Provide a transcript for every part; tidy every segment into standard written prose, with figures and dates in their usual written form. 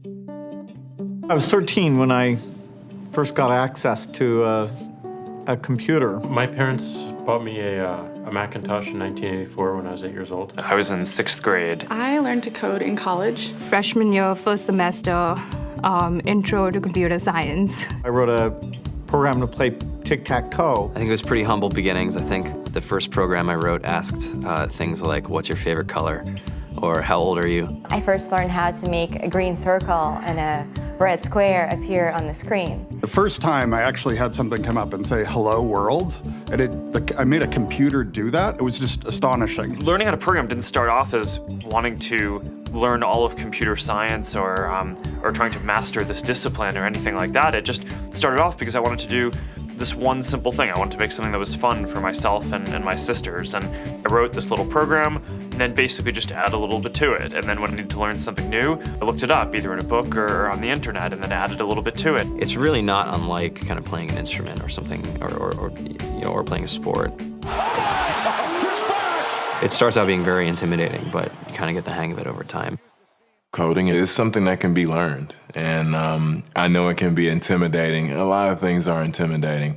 I was 13 when I first got access to a computer. My parents bought me a Macintosh in 1984 when I was 8 years old. I was in 6th grade. I learned to code in college. Freshman year, first semester, intro to computer science. I wrote a program to play tic-tac-toe. I think it was pretty humble beginnings. I think the first program I wrote asked things like, what's your favorite color? Or how old are you? I first learned how to make a green circle and a red square appear on the screen. The first time I actually had something come up and say, hello world, and I made a computer do that. It was just astonishing. Learning how to program didn't start off as wanting to learn all of computer science or trying to master this discipline or anything like that. It just started off because I wanted to do this one simple thing. I wanted to make something that was fun for myself and my sisters. And I wrote this little program and then basically just add a little bit to it. And then when I needed to learn something new, I looked it up either in a book or on the internet and then added a little bit to it. It's really not unlike kind of playing an instrument or something, or playing a sport. It starts out being very intimidating, but you kind of get the hang of it over time. Coding is something that can be learned, and I know it can be intimidating. A lot of things are intimidating,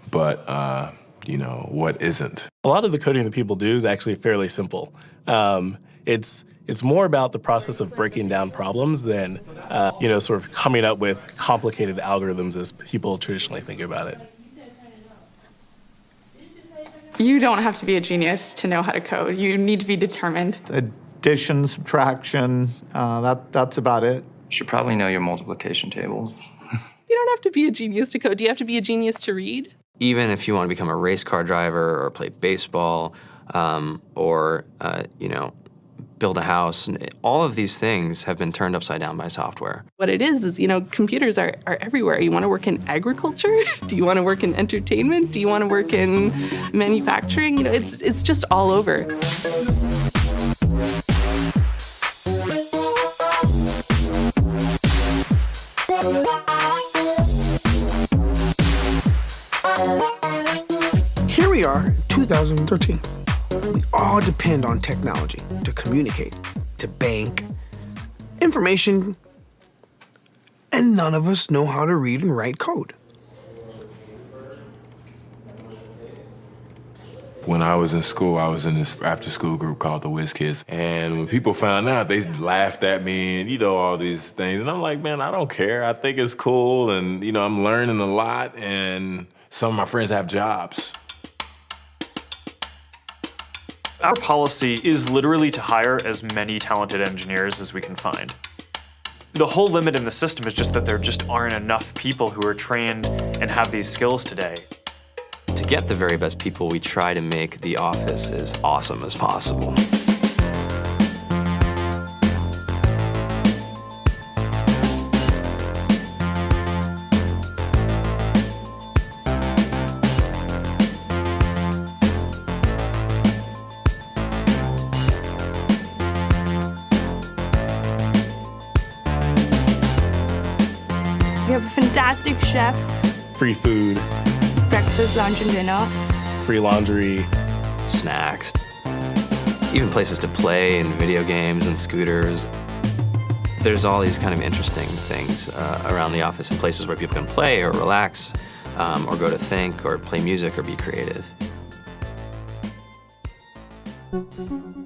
but what isn't? A lot of the coding that people do is actually fairly simple. It's more about the process of breaking down problems than sort of coming up with complicated algorithms as people traditionally think about it. You don't have to be a genius to know how to code. You need to be determined. Addition, subtraction, that's about it. You should probably know your multiplication tables. You don't have to be a genius to code. Do you have to be a genius to read? Even if you want to become a race car driver or play baseball or build a house, all of these things have been turned upside down by software. What it is computers are everywhere. You want to work in agriculture? Do you want to work in entertainment? Do you want to work in manufacturing? It's just all over. Here we are, 2013. We all depend on technology to communicate, to bank, information, and none of us know how to read and write code. When I was in school, I was in this after-school group called the Whiz Kids. And when people found out, they laughed at me and, all these things. And I'm like, man, I don't care. I think it's cool. And, I'm learning a lot. And some of my friends have jobs. Our policy is literally to hire as many talented engineers as we can find. The whole limit in the system is just that there just aren't enough people who are trained and have these skills today. To get the very best people, we try to make the office as awesome as possible. We have a fantastic chef, Free food, breakfast, lunch, and dinner. free laundry, snacks, even places to play and video games and scooters. There's all these kind of interesting things around the office and places where people can play or relax or go to think or play music or be creative.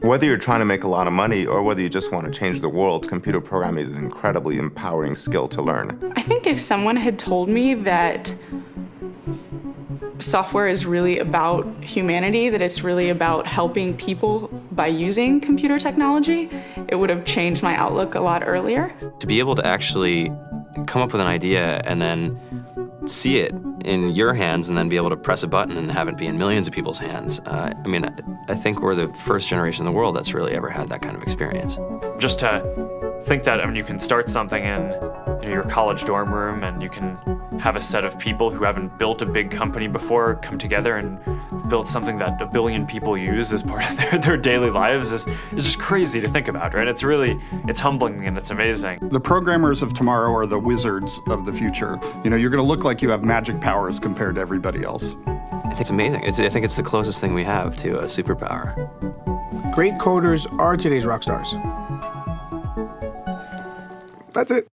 Whether you're trying to make a lot of money or whether you just want to change the world, computer programming is an incredibly empowering skill to learn. I think if someone had told me that software is really about humanity, that it's really about helping people by using computer technology, it would have changed my outlook a lot earlier. To be able to actually come up with an idea and then see it in your hands and then be able to press a button and have it be in millions of people's hands. I think we're the first generation in the world that's really ever had that kind of experience. Just to think that you can start something in your college dorm room and you can have a set of people who haven't built a big company before come together and build something that 1 billion people use as part of their daily lives is just crazy to think about, right? It's humbling and it's amazing. The programmers of tomorrow are the wizards of the future. You're going to look like you have magic powers compared to everybody else. I think it's amazing. I think it's the closest thing we have to a superpower. Great coders are today's rock stars. That's it.